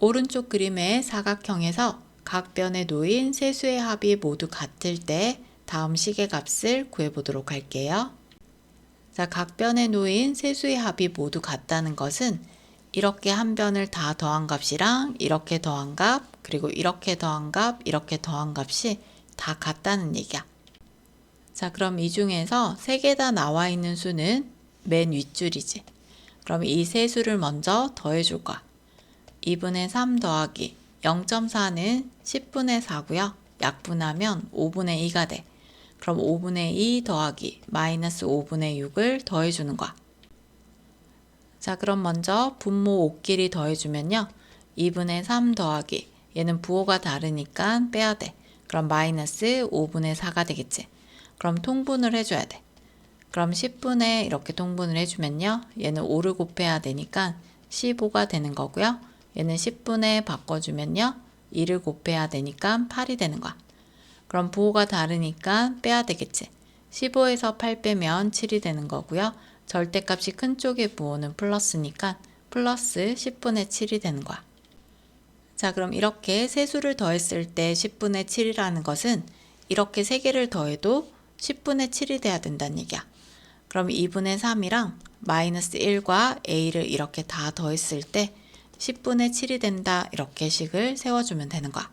오른쪽 그림의 사각형에서 각 변에 놓인 세 수의 합이 모두 같을 때 다음 식의 값을 구해보도록 할게요. 자, 각 변에 놓인 세 수의 합이 모두 같다는 것은 이렇게 한 변을 다 더한 값이랑 이렇게 더한 값, 그리고 이렇게 더한 값, 이렇게 더한 값이 다 같다는 얘기야. 자, 그럼 이 중에서 세 개 다 나와 있는 수는 맨 윗줄이지. 그럼 이 세 수를 먼저 더해줄 거야. 2분의 3 더하기 0.4는 10분의 4고요. 약분하면 5분의 2가 돼. 그럼 5분의 2 더하기 마이너스 5분의 6을 더해주는 거야. 자, 그럼 먼저 분모 5끼리 더해주면요. 2분의 3 더하기 얘는 부호가 다르니까 빼야 돼. 그럼 마이너스 5분의 4가 되겠지. 그럼 통분을 해줘야 돼. 그럼 10분의 이렇게 통분을 해주면요. 얘는 5를 곱해야 되니까 15가 되는 거고요. 얘는 10분의 바꿔주면요. 2를 곱해야 되니까 8이 되는 거야. 그럼 부호가 다르니까 빼야 되겠지. 15에서 8 빼면 7이 되는 거고요. 절대값이 큰 쪽의 부호는 플러스니까 플러스 10분의 7이 되는 거야. 자, 그럼 이렇게 세 수를 더했을 때 10분의 7이라는 것은 이렇게 세 개를 더해도 10분의 7이 돼야 된다는 얘기야. 그럼 2분의 3이랑 마이너스 1과 a를 이렇게 다 더했을 때 10분의 7이 된다, 이렇게 식을 세워주면 되는 거야.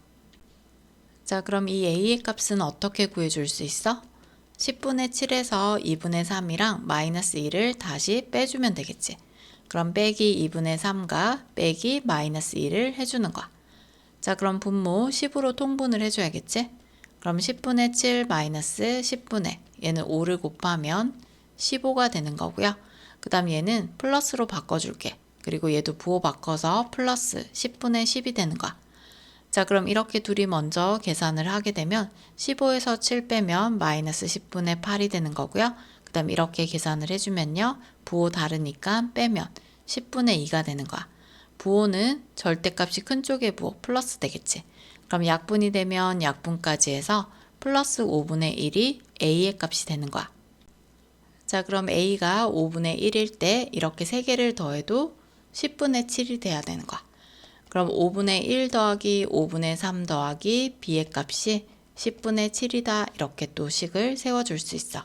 자, 그럼 이 a의 값은 어떻게 구해줄 수 있어? 10분의 7에서 2분의 3이랑 마이너스 1을 다시 빼주면 되겠지. 그럼 빼기 2분의 3과 빼기 마이너스 1을 해주는 거야. 자, 그럼 분모 10으로 통분을 해줘야겠지? 그럼 10분의 7 마이너스 10분의 얘는 5를 곱하면 15가 되는 거고요. 그 다음 얘는 플러스로 바꿔줄게. 그리고 얘도 부호 바꿔서 플러스 10분의 10이 되는 거야. 자, 그럼 이렇게 둘이 먼저 계산을 하게 되면 15에서 7 빼면 마이너스 10분의 8이 되는 거고요. 그 다음 이렇게 계산을 해주면요. 부호 다르니까 빼면 10분의 2가 되는 거야. 부호는 절대값이 큰 쪽의 부호 플러스 되겠지. 그럼 약분이 되면 약분까지 해서 플러스 5분의 1이 a의 값이 되는 거야. 자, 그럼 a가 5분의 1일 때 이렇게 세 개를 더해도 10분의 7이 돼야 되는 거야. 그럼 5분의 1 더하기 5분의 3 더하기 b의 값이 10분의 7이다, 이렇게 또 식을 세워줄 수 있어.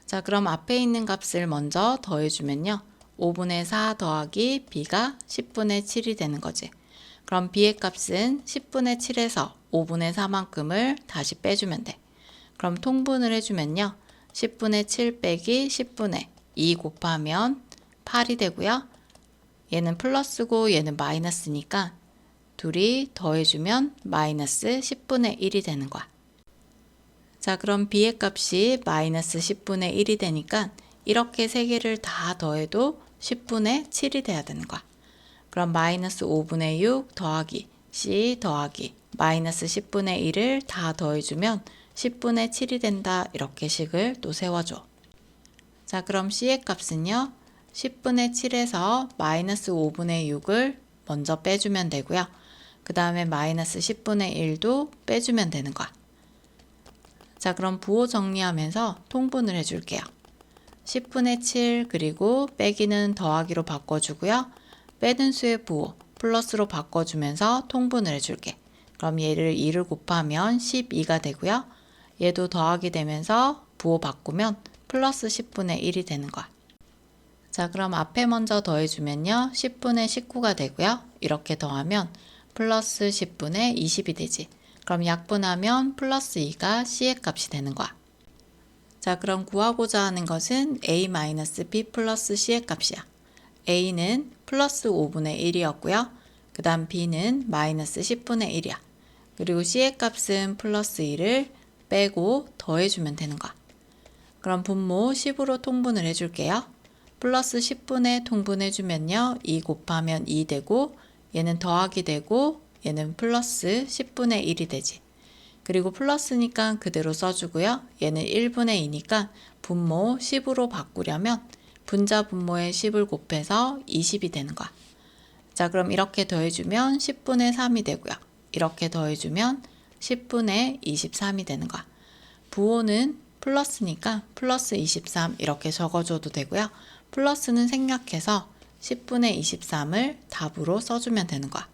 자, 그럼 앞에 있는 값을 먼저 더해주면요. 5분의 4 더하기 b가 10분의 7이 되는 거지. 그럼 b의 값은 10분의 7에서 5분의 4만큼을 다시 빼주면 돼. 그럼 통분을 해주면요. 10분의 7 빼기 10분의 2 곱하면 8이 되고요. 얘는 플러스고 얘는 마이너스니까 둘이 더해주면 마이너스 10분의 1이 되는 거야. 자, 그럼 b의 값이 마이너스 10분의 1이 되니까 이렇게 세 개를 다 더해도 10분의 7이 돼야 되는 거야. 그럼 마이너스 5분의 6 더하기 c 더하기 마이너스 10분의 1을 다 더해주면 10분의 7이 된다, 이렇게 식을 또 세워줘. 자, 그럼 c의 값은요. 10분의 7에서 마이너스 5분의 6을 먼저 빼주면 되고요. 그 다음에 마이너스 10분의 1도 빼주면 되는 거야. 자, 그럼 부호 정리하면서 통분을 해줄게요. 10분의 7 그리고 빼기는 더하기로 바꿔주고요. 빼는 수의 부호 플러스로 바꿔주면서 통분을 해줄게. 그럼 얘를 2를 곱하면 12가 되고요. 얘도 더하기 되면서 부호 바꾸면 플러스 10분의 1이 되는 거야. 자, 그럼 앞에 먼저 더해주면요. 10분의 19가 되고요. 이렇게 더하면 플러스 10분의 20이 되지. 그럼 약분하면 플러스 2가 c의 값이 되는 거야. 자, 그럼 구하고자 하는 것은 a-b 플러스 c의 값이야. a는 플러스 5분의 1이었고요. 그 다음 b는 마이너스 10분의 1이야. 그리고 c의 값은 플러스 2를 빼고 더해주면 되는 거야. 그럼 분모 10으로 통분을 해줄게요. 플러스 10분의 통분해주면요. 2 곱하면 2 되고 얘는 더하기 되고 얘는 플러스 10분의 1이 되지. 그리고 플러스니까 그대로 써주고요. 얘는 1분의 2니까 분모 10으로 바꾸려면 분자 분모에 10을 곱해서 20이 되는 거야. 자, 그럼 이렇게 더해주면 10분의 3이 되고요. 이렇게 더해주면 10분의 23이 되는 거야. 부호는 플러스니까 플러스 23 이렇게 적어줘도 되고요. 플러스는 생략해서 10분의 23을 답으로 써주면 되는 거야.